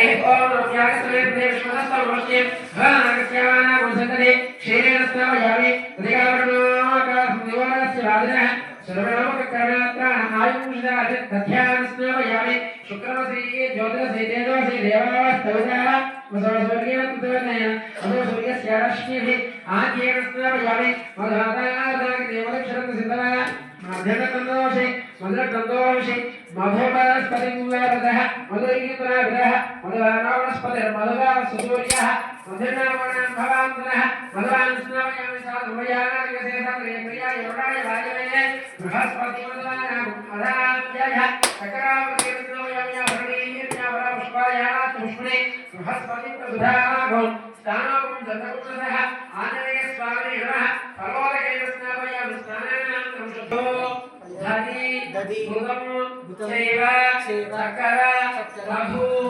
ओम यागस्वे देवश्वतस्तमोष्टे भागस्याना मुसकदे क्षीरेण स्नावयामि अधिकारणोकासंयोगस्य वादिनः सर्वनामकर्णात्रा आयुषदात् तथ्यान् स्नावयामि शुक्रवसी ज्योतिषी तेजोषी देवास्तवतः वसवस्वर्गेण तत्त्वज्ञेन अधोसूर्यस्य रश्मिभिः आद्येन स्नावयामि मधुहातादागि देवलक्षरतसिद्धः मध्यगतन्दोषे मधुरगन्धोषे मधुवनस्पतिमुवारदः मधुरीतराविदः मधुरावणस्पतिर्मधुरा सुसूर्यः मधुर्नामणान् भवान्तरः मधुरान् स्नावयामि साधुमयानादिवसेसाग्रे प्रिया योगाय वायवे बृहस्पति मधुरानाम् अधाम्ययः सकरावतीर् स्नावयामि आभरणीर्यावरपुष्पायात् पुष्पणे बृहस्पति प्रसुधागो स्थानोपं दन्तकुटसः आञ्जनेय स्वामिने नमः फलोदकेन स्नावयामि स्नानानन्तरं शुद्धो दधि भूतं चैव सकर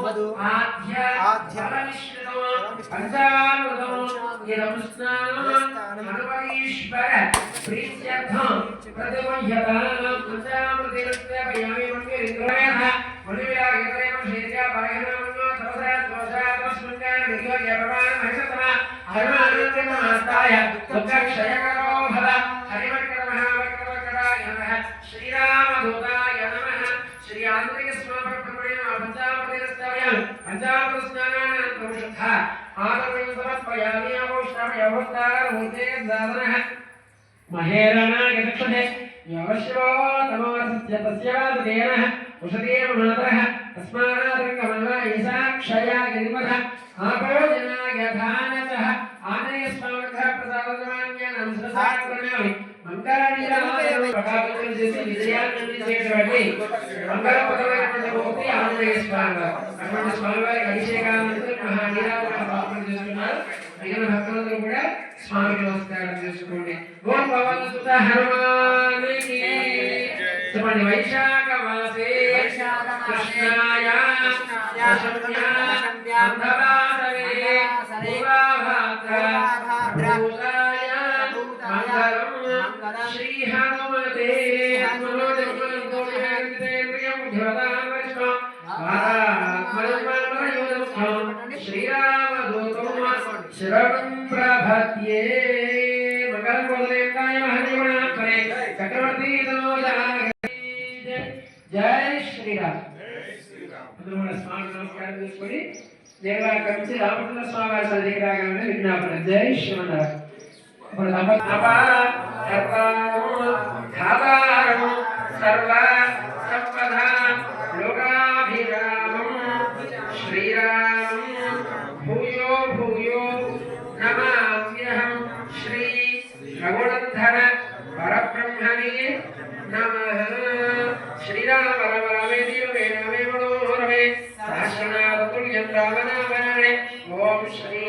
मधु आद्य फलमिश्रितो पञ्चामृतं इदं स्नानम् अनुपरीश्वर प्रीत्यर्थं प्रतिमह्यतां पञ्चामृतेन स्नापयामि मन्दिरद्वयः मणिविरागेतरेण शीर्या पायनामन्यो तपसा दोषा तस्मिन् विद्योग्यप्रमाणं हरिसतमः हरिमानन्दमास्ताय दुःखक्षयकरो भव हरिवर्करमहावर्करवर्कराय नमः श्रीरामदूताय नमः श्री आन्तरिकस्वामप्रमाणेन पञ्चामृतेन स्नापयामि पञ्चामृतस्नानानन्तरं शुद्धः आगमनं समर्पयामि अवोष्ठामयोत्तारमूर्ते दादनः महेरणाय दक्षते योगशिवो तमोरसस्य तस्य वासुदेवः उषदेव मातरः तस्मादङ्गमन्वाय साक्षया गिरिमधः आपोजनाय धानतः आनयस्वामकः प्रसादमान्यानां सरसाकरणामि मंगलानीराजनं प्रकाशनं చేసి విజయాన్ని చేసేవాడి మంగళపదమైనటువంటి ఆంజనేయ స్వామి అటువంటి స్వామివారి అభిషేకానంతరం మహానీరాజన స్థాపన చేస్తున్నారు మిగిలిన భక్తులందరూ కూడా స్వామికి నమస్కారం చేసుకోండి ఓం పవన్ సుత హనుమానికి చెప్పండి వైశాఖ మాసే కృష్ణాయ అంధవాసవే పూర్వాభాద్ర భూతాయ మంగళం శ్రీ హనుమతే శరణం ప్రభత్యే మంగళం గోదరేంద్రాయ మహదేవనాథనే చక్రవర్తి జై శ్రీరామ్. అందరూ మన స్వామి నమస్కారం చేసుకొని దేవాలయం నుంచి రామచంద్ర స్వామి వారి సన్నిధికి రాగానే విజ్ఞాపన జై శ్రీమన్నారాయణ. సర్వ సంపదా లోకాభిరామం శ్రీరామం భూయో భూయో నమామ్యహం శ్రీ రఘునందన పరబ్రహ్మణే నమః. శ్రీరామ రామ రామేతి రమే రమే మనోరమే సహస్రనామతుల్యం రామనామనామే. ఓం శ్రీ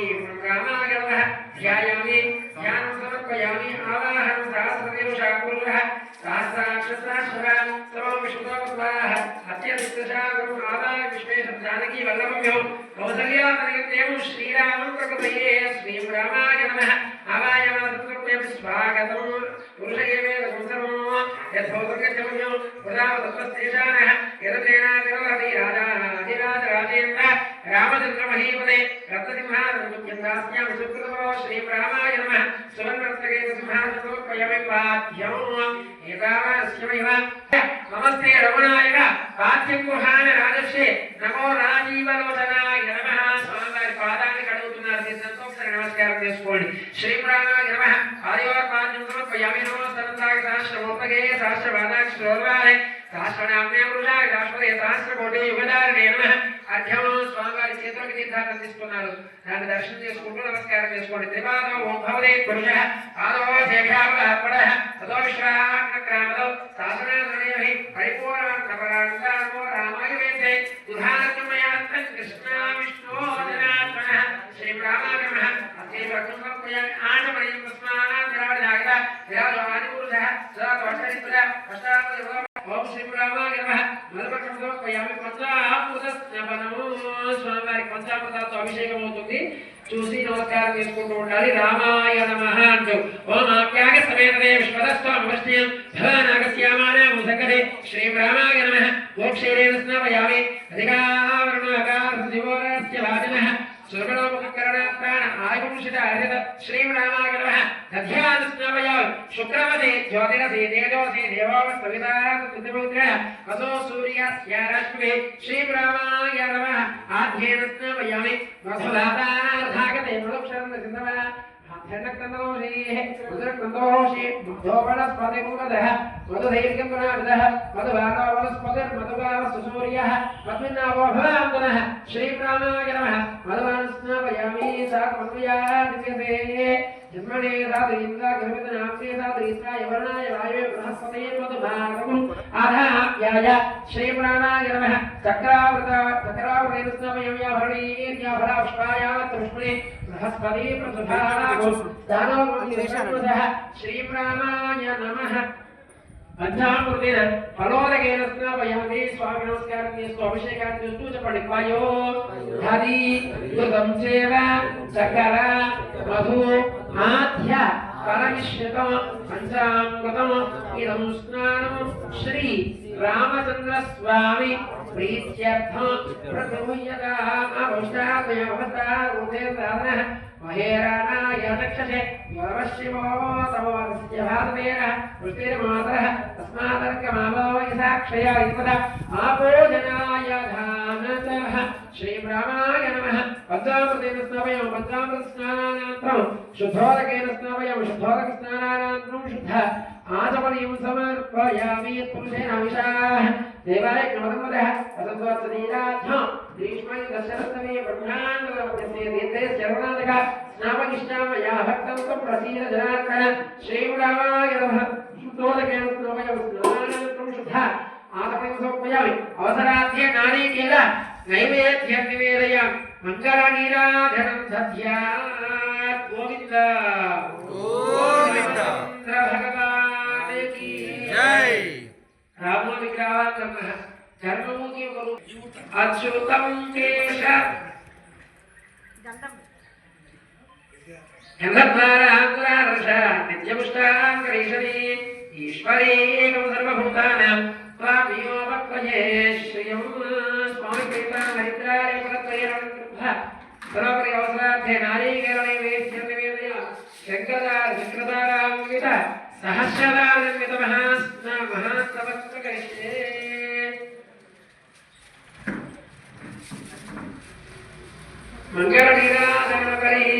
రామాయ నమః. ధ్యాయామి ధ్యానం సమర్పయామి ఆవాహనం సహస్రదేవశాకుర్వః సహస్రాక్షరాక్షర సమం విష్ణుతోస్వాహ అత్యంతశాగురు ఆదాయ విశ్వేశ జానకీ వల్లభ్యో కౌసల్యాతనయం శ్రీరామం ప్రకృతయే శ్రీం రామాయ నమః. ఆవాయ నమః స్వాగతం పురుషయేవేద సంసర్వం యథోదర్గజమన్యో ప్రజాపతస్తేజానః యదసేనాధిపతి రాజాధిరాజ రాజేంద్ర రామచంద్ర మహీపతే రత్నసింహాసనముఖ్యందాస్యాం సుకృతమో శ్రీం రామాయ నమః. సువర్ణరత్నకేత సింహాసనోపయమి పాద్యం ఏతావాస్యమైవ. నమస్తే రమణాయ పాద్యం గుహాన రాజశ్రీ నమో రాజీవలోచనాయ నమః. స్వామివారి పాదాన్ని కడుగుతున్నారు, సంతోషంగా నమస్కారం చేసుకోండి. శ్రీం రామాయ నమః. ఆదివార పాద్యం సమర్పయామి. నమో సనందాయ సహస్రమోపగే సహస్రపాదాక్షరోర్వాహే సహస్రనామ్నే పురుషాయ రాష్ట్రపతి సహస్రకోటి యుగదారిణే నమః. అర్ఘ్యం స్వామివారి చేతులకి తీర్థాలు అందిస్తున్నారు, దాన్ని దర్శనం చేసుకుంటూ నమస్కారం చేసుకోండి. త్రిపాదో ఓం భవదే పురుషః పాదో సేభ్యాపడః తతో విశ్వాగ్రక్రామదో శాసనాధనేహి పరిపూర్ణమో రామాయ వేదే దుధానమయాత్తం కృష్ణ విష్ణో జనాత్మనః. శ్రీం రామాయ నమః. అస్యైవ రఘునందనమయామి ఆనమయం తస్మాత్ విరాజాగత విరాజమాని పురుషః సదా తోషరిత్ర అష్టాపది. ఓం శ్రీ రామాయ నమః. మధుపక్షం సమర్పయామి. పంచామృతస్నాపనము స్వామివారికి పంచామృతాలతో అభిషేకం అవుతుంది, చూసి నమస్కారం చేసుకుంటూ ఉండాలి. రామాయ నమః అంటూ ఓం ఆప్యాయ సమేతదే విశ్వదస్వామవశ్యం భవనాగస్యామానాముసకదే శ్రీం రామాయ నమః. ఓం క్షీరేణ స్నాపయామి. అధికావరణాకార దివోర श्रीरामाय नमः तध्यान स्नावयामि शुक्रवते ज्योतिरसे तेजोसे देवावस्तविताः कसो सूर्यस्य रश्मिः श्रीरामाय नमः आद्येन स्नावयामि मधुलातार्धागते मधुक्षरन्दसिन्धवः धनकन्दोषेः मधुरकन्दोषे मधोवनस्पतिमुखदः मधुधैर्यं मधुवानो वनस्पतिर्मधुगावस्तुसूर्यः मधुनावो भवान्दनः श्रीरामाय नमः मधुवान् स्नावयामि सा मधुयादिव्यते जन्मने साधुरिन्द्रा गर्भितनाम्ने साधुरिन्द्राय वर्णाय वायुवे बृहस्पतये मधुभागम् आधाप्याय श्रीरामाय नमः चक्रावृतेन स्नावयामि भरणीर्याभराष्टायात्पुष्पणे बृहस्पति प्रसुधानागो दानोर्मतिरेशः श्रीरामाय नमः पंचामृतेन फलोदकेन स्नापयामि स्वामी नमस्कारं स्वाभिषेकार्थं स्तुतिपठित्वायो हरि दुर्गं चेव चकर मधु आध्य परमिश्रितं पंचामृतम् इदं स्नानं श्री रामचंद्र स्वामी प्रीत्यर्थं प्रगृह्यताः अवष्टाद्वयमवस्तारूपेण साधनः महेराणाय चक्षसे योरशिवो तमोऽस्य भातवेन वृष्टिर्मातरः तस्मादर्कमालो यथाक्षय इत्पदा आपोजनाय धानतः श्रीरामाय नमः पंचामृतेन स्नापयामि पंचामृतस्नानानन्तरं शुद्धोदकेन स्नापयामि शुद्धोदकस्नानानन्तरं शुद्ध आचमनीयं समर्पयामि पुरुषेण विशाः देवाय नमः वसन्तोत्सवीराध्यं ग्रीष्मं दशरथमे ब्रह्माण्डस्य दीर्घे चरणादक स्नापनिष्ठामया भक्तं प्रसीद जनार्दन श्रीरामाय नमः शुद्धोदकेन स्नापयामि स्नानानन्तरं शुद्ध आचमनीयं समर्पयामि अवसराध्ये नारीकेल नैवेद्यं निवेदयामि मङ्गलनीराधनं दध्यात् गोविन्द गोविन्द भगवान् की जय रामो विग्रहात्मनः धर्ममुखी गुरु अच्युतं केश गन्धद्वाराङ्कुरार्ष नित्यपुष्टाङ्करीषणे ईश्वरेकं सर्वभूतानां स्वामियो वक्वये श्रियं स्वामी कृपां हरिद्राय परत्रयं सर्वपरि अवसरार्थे नारीकेरणैवेद्यं निवेदयामि शङ्करार्घकृतारान्वित सहस्रदानन्वित महास्तवस्तु करिष्ये मंगल नीराजन करी।